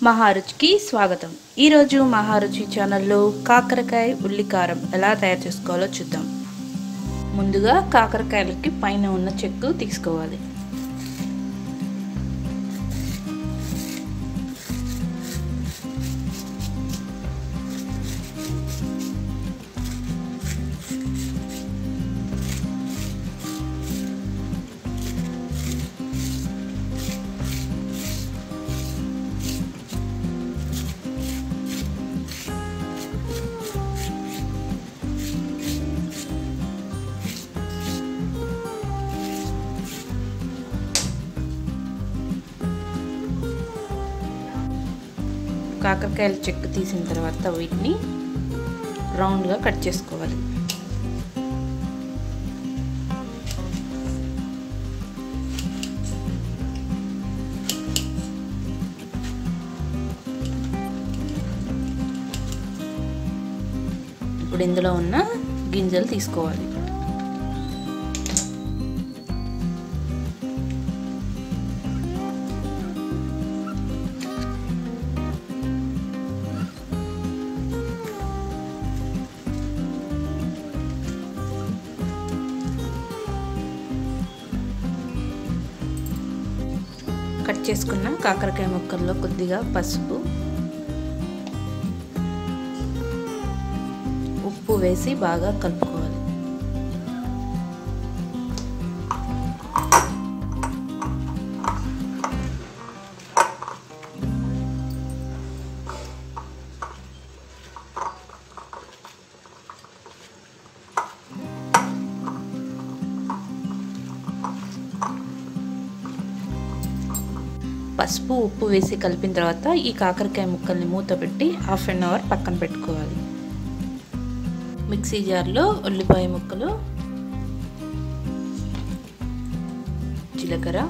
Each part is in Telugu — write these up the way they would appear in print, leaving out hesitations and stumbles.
మహారుచికి స్వాగతం। ఈ రోజు మహారుచి ఛానల్లో కాకరకాయ ఉల్లి కారం ఎలా తయారు చేసుకోవాలో చూద్దాం। ముందుగా కాకరకాయలకి పైన ఉన్న చెక్కు తీసుకోవాలి। కాకరకాయల చెక్కు తీసిన తర్వాత వీటిని రౌండ్ గా కట్ చేసుకోవాలి। ఇప్పుడు ఇందులో ఉన్న గింజలు తీసుకోవాలి। కట్ చేసుకున్న కాకరకాయ ముక్కల్లో కొద్దిగా పసుపు, ఉప్పు వేసి బాగా కలుపుకోవాలి। పసుపు ఉప్పు వేసి కలిపిన తర్వాత ఈ కాకరకాయ ముక్కల్ని మూత పెట్టి హాఫ్ అన్ అవర్ పక్కన పెట్టుకోవాలి। మిక్సీ జార్లో ఉల్లిపాయ ముక్కలు, జీలకర్ర,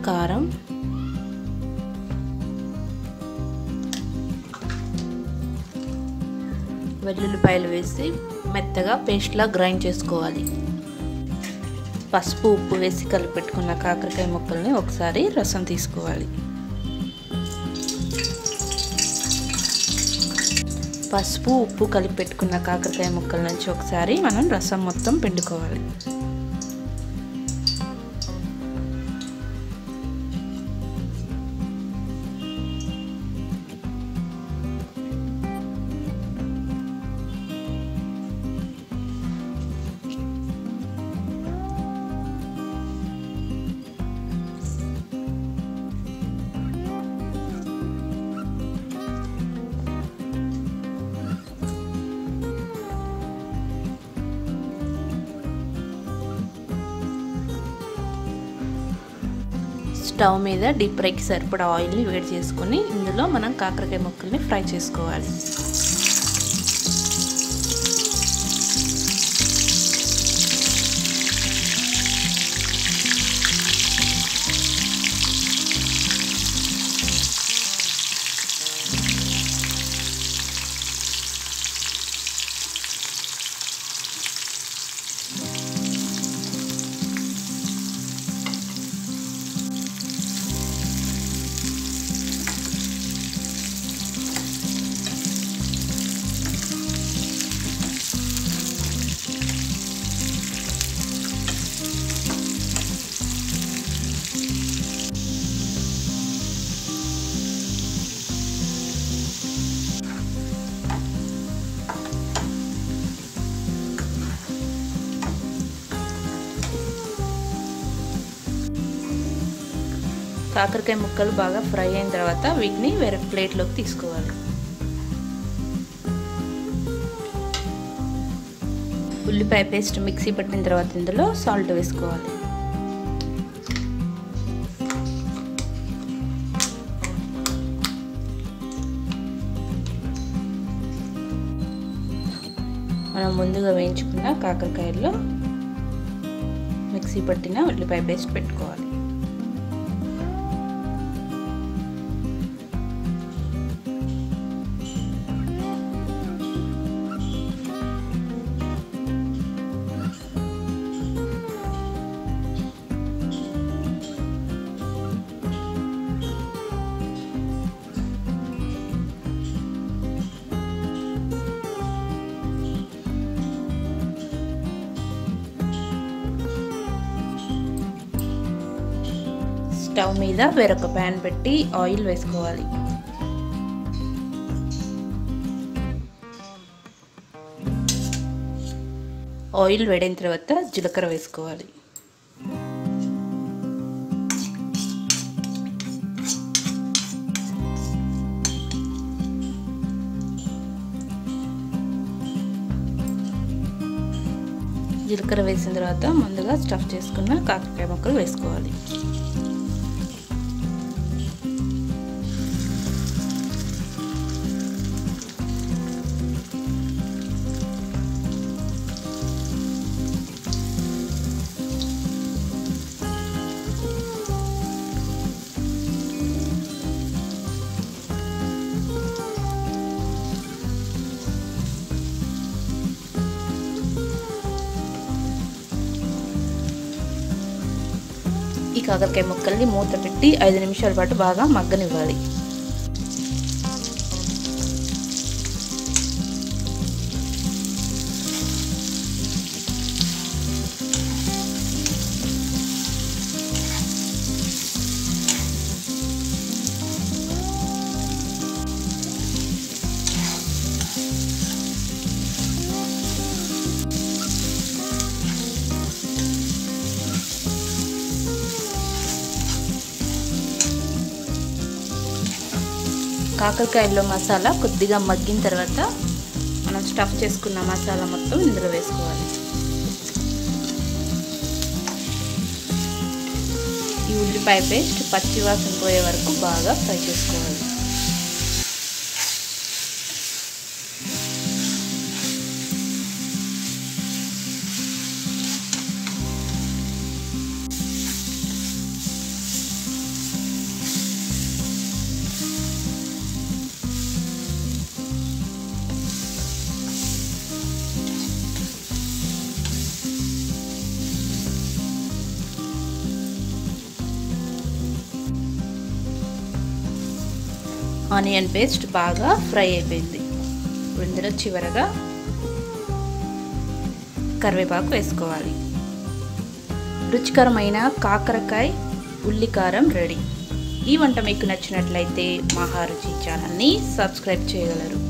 కారం, వెల్లుల్లిపాయలు వేసి మెత్తగా పేస్ట్లా గ్రైండ్ చేసుకోవాలి। పసుపు ఉప్పు వేసి కలిపెట్టుకున్న కాకరకాయ ముక్కల్ని ఒకసారి రసం తీసుకోవాలి। పసుపు ఉప్పు కలిపెట్టుకున్న కాకరకాయ ముక్కల నుంచి ఒకసారి మనం రసం మొత్తం పిండుకోవాలి। స్టవ్ మీద డీప్ ఫ్రైకి సరిపడా ఆయిల్ని వేడి చేసుకొని ఇందులో మనం కాకరకాయ ముక్కల్ని ఫ్రై చేసుకోవాలి। కాకరకాయ ముక్కలు బాగా ఫ్రై అయిన తర్వాత వీటిని వేరే ప్లేట్లోకి తీసుకోవాలి। ఉల్లిపాయ పేస్ట్ మిక్సీ పట్టిన తర్వాత ఇందులో సాల్ట్ వేసుకోవాలి। మనం ముందుగా వేయించుకున్న కాకరకాయల్లో మిక్సీ పట్టిన ఉల్లిపాయ పేస్ట్ పెట్టుకోవాలి। స్టవ్ మీద వేరొక ప్యాన్ పెట్టి ఆయిల్ వేసుకోవాలి. ఆయిల్ వేడైన తర్వాత జీలకర్ర వేసుకోవాలి. జీలకర్ర వేసిన తర్వాత ముందుగా స్టఫ్ చేసుకున్న కాకరకాయ ముక్కలు వేసుకోవాలి. ఈ కాకరకాయ ముక్కల్ని మూత పెట్టి 5 నిమిషాల పాటు బాగా మగ్గనివ్వాలి. కాకరకాయల్లో మసాలా కొద్దిగా మగ్గిన తర్వాత మనం స్టఫ్ చేసుకున్న మసాలా మొత్తం ఇందులో వేసుకోవాలి. ఈ ఉల్లిపాయ పేస్ట్ పచ్చి వాసన పోయే వరకు బాగా ఫ్రై చేసుకోవాలి. ఆనియన్ పేస్ట్ బాగా ఫ్రై అయిపోయింది. ఇందులో చివరగా కరివేపాకు వేసుకోవాలి. రుచికరమైన కాకరకాయ ఉల్లికారం రెడీ. ఈ వంట మీకు నచ్చినట్లయితే మహారుచి ఛానల్ని సబ్స్క్రైబ్ చేయగలరు.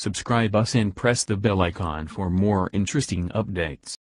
Subscribe us and press the bell icon for more interesting updates.